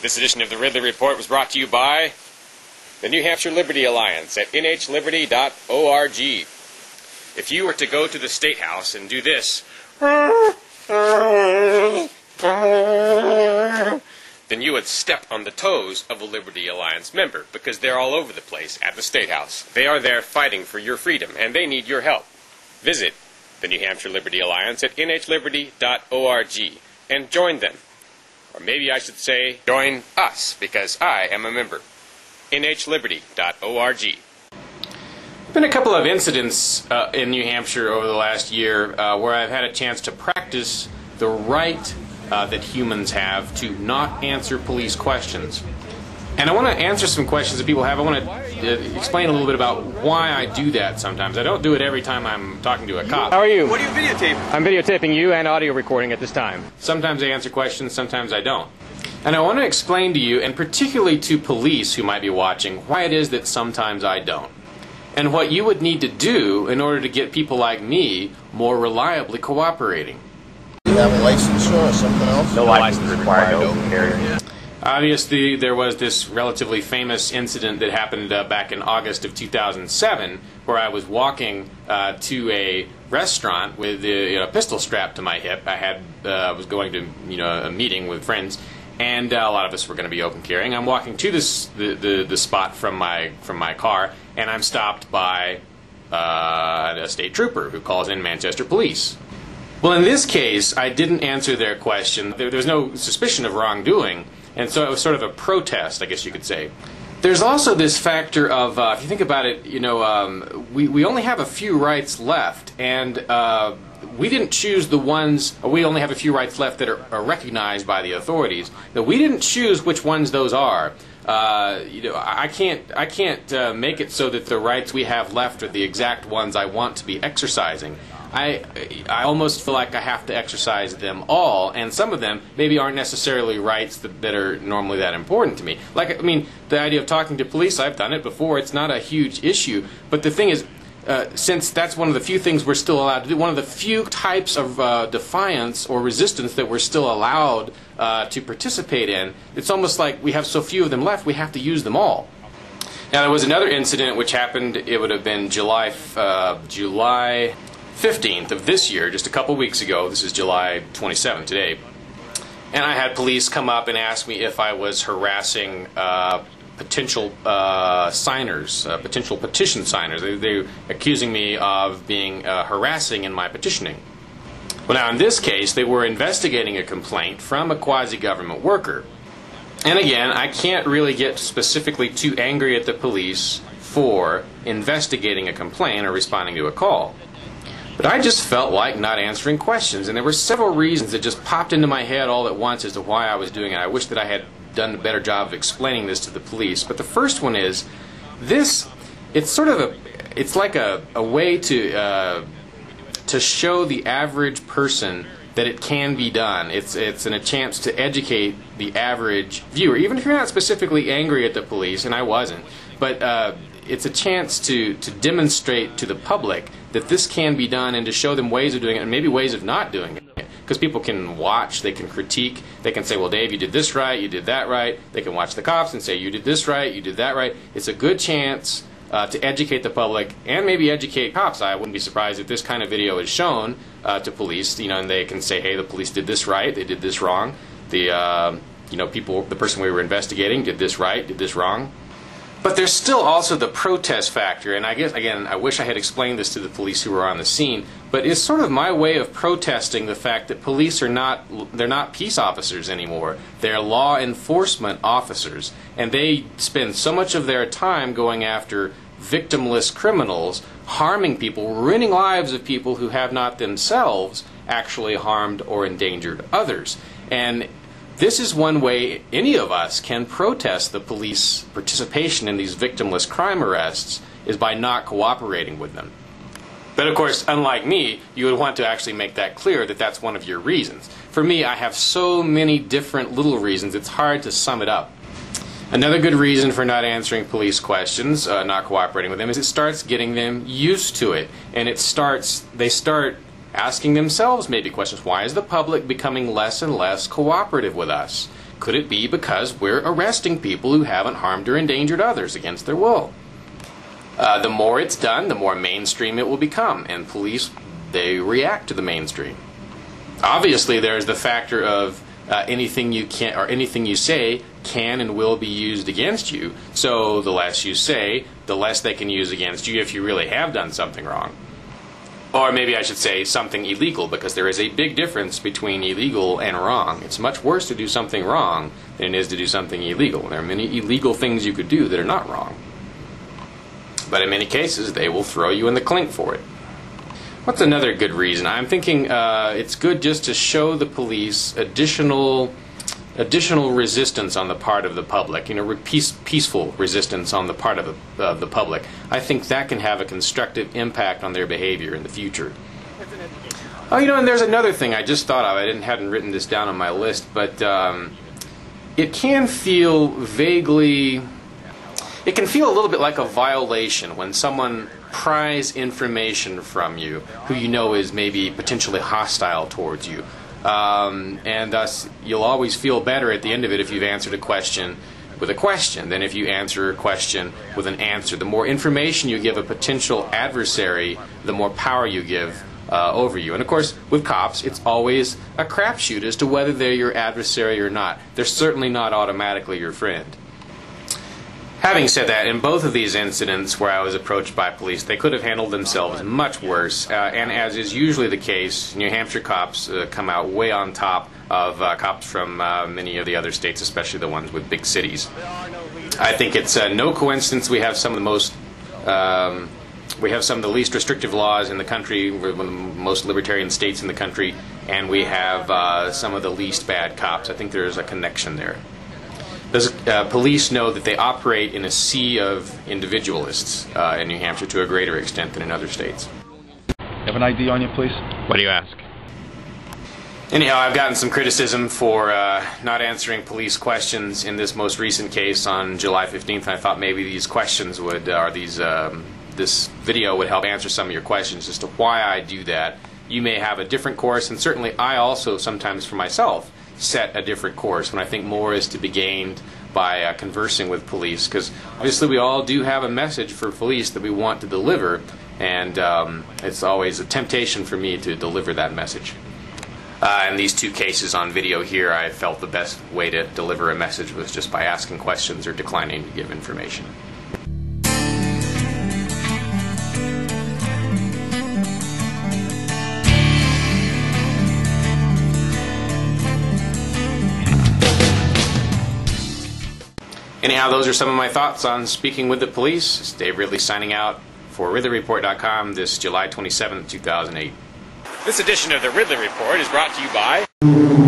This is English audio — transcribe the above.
This edition of the Ridley Report was brought to you by the New Hampshire Liberty Alliance at nhliberty.org. If you were to go to the State House and do this, then you would step on the toes of a Liberty Alliance member, because they're all over the place at the State House. They are there fighting for your freedom, and they need your help. Visit the New Hampshire Liberty Alliance at nhliberty.org and join them. Or maybe I should say, join us, because I am a member. nhliberty.org. There have been a couple of incidents in New Hampshire over the last year where I've had a chance to practice the right that humans have to not answer police questions. And I want to answer some questions that people have. I want to explain a little bit about why I do that sometimes. I don't do it every time I'm talking to a cop. How are you? What are you videotaping? I'm videotaping you and audio recording at this time. Sometimes I answer questions, sometimes I don't. And I want to explain to you, and particularly to police who might be watching, why it is that sometimes I don't. And what you would need to do in order to get people like me more reliably cooperating. Do you have a license or something else? No license required, no carry. Obviously, there was this relatively famous incident that happened back in August of 2007, where I was walking to a restaurant with a pistol strapped to my hip. I was going to a meeting with friends, and a lot of us were going to be open carrying. I'm walking to the spot from my car, and I'm stopped by a state trooper who calls in Manchester Police. Well, in this case, I didn't answer their question. There's no suspicion of wrongdoing. And so it was sort of a protest, I guess you could say. There's also this factor of, if you think about it, we only have a few rights left, and we didn't choose the ones. We only have a few rights left that are recognized by the authorities. But we didn't choose which ones those are. I can't make it so that the rights we have left are the exact ones I want to be exercising. I almost feel like I have to exercise them all, and some of them maybe aren't necessarily rights that are normally that important to me. Like, the idea of talking to police, I've done it before. It's not a huge issue. But the thing is, since that's one of the few things we're still allowed to do, one of the few types of defiance or resistance that we're still allowed to participate in, it's almost like we have so few of them left, we have to use them all. Now, there was another incident which happened, it would have been July 15th of this year, just a couple weeks ago. This is July 27th today. And I had police come up and ask me if I was harassing potential signers, potential petition signers. They were accusing me of being harassing in my petitioning. Well, now in this case, they were investigating a complaint from a quasi-government worker. And again, I can't really get specifically too angry at the police for investigating a complaint or responding to a call. But I just felt like not answering questions, and there were several reasons that just popped into my head all at once as to why I was doing it. I wish that I had done a better job of explaining this to the police. But the first one is, it's like a way to show the average person that it can be done. It's a chance to educate the average viewer, even if you're not specifically angry at the police, and I wasn't. But it's a chance to demonstrate to the public that this can be done, and to show them ways of doing it and maybe ways of not doing it. Because people can watch, they can critique, they can say, well, Dave, you did this right, you did that right. They can watch the cops and say, you did this right, you did that right. It's a good chance to educate the public and maybe educate cops. I wouldn't be surprised if this kind of video is shown to police, and they can say, hey, the police did this right, they did this wrong. The person we were investigating did this right, did this wrong. But there's still also the protest factor, and I guess, again, I wish I had explained this to the police who were on the scene, but it's sort of my way of protesting the fact that police they're not peace officers anymore. They're law enforcement officers, and they spend so much of their time going after victimless criminals, harming people, ruining lives of people who have not themselves actually harmed or endangered others. And this is one way any of us can protest the police participation in these victimless crime arrests, is by not cooperating with them. But of course, unlike me, you would want to actually make that clear that that's one of your reasons. For me, I have so many different little reasons, it's hard to sum it up. Another good reason for not answering police questions, not cooperating with them, is it starts getting them used to it. And they start asking themselves maybe questions. Why is the public becoming less and less cooperative with us? Could it be because we're arresting people who haven't harmed or endangered others against their will? The more it's done, the more mainstream it will become, and police, they react to the mainstream. Obviously, there's the factor of anything you can or anything you say can and will be used against you. So the less you say, the less they can use against you if you really have done something wrong. Or maybe I should say something illegal, because there is a big difference between illegal and wrong. It's much worse to do something wrong than it is to do something illegal. There are many illegal things you could do that are not wrong. But in many cases, they will throw you in the clink for it. What's another good reason? I'm thinking it's good just to show the police additional resistance on the part of the public. Peaceful resistance on the part of the public. I think that can have a constructive impact on their behavior in the future. Oh, and there's another thing I just thought of. I hadn't written this down on my list, but it can feel vaguely... It can feel a little bit like a violation when someone pries information from you who you know is maybe potentially hostile towards you. And thus, you'll always feel better at the end of it if you've answered a question with a question than if you answer a question with an answer. The more information you give a potential adversary, the more power you give over you. And of course, with cops, it's always a crapshoot as to whether they're your adversary or not. They're certainly not automatically your friend. Having said that, in both of these incidents where I was approached by police, they could have handled themselves much worse. And as is usually the case, New Hampshire cops come out way on top of cops from many of the other states, especially the ones with big cities. I think it's no coincidence we have some of the most... we have some of the least restrictive laws in the country. We're one of the most libertarian states in the country, and we have some of the least bad cops. I think there's a connection there. Does police know that they operate in a sea of individualists in New Hampshire to a greater extent than in other states? Have an ID on you, please? What do you ask? Anyhow, I've gotten some criticism for not answering police questions in this most recent case on July 15th. I thought maybe these questions would, or this video would help answer some of your questions as to why I do that. You may have a different course, and certainly I also sometimes for myself set a different course when I think more is to be gained by conversing with police, because obviously we all do have a message for police that we want to deliver, and it's always a temptation for me to deliver that message. In these two cases on video here, I felt the best way to deliver a message was just by asking questions or declining to give information. Anyhow, those are some of my thoughts on speaking with the police. It's Dave Ridley signing out for RidleyReport.com this July 27th, 2008. This edition of the Ridley Report is brought to you by...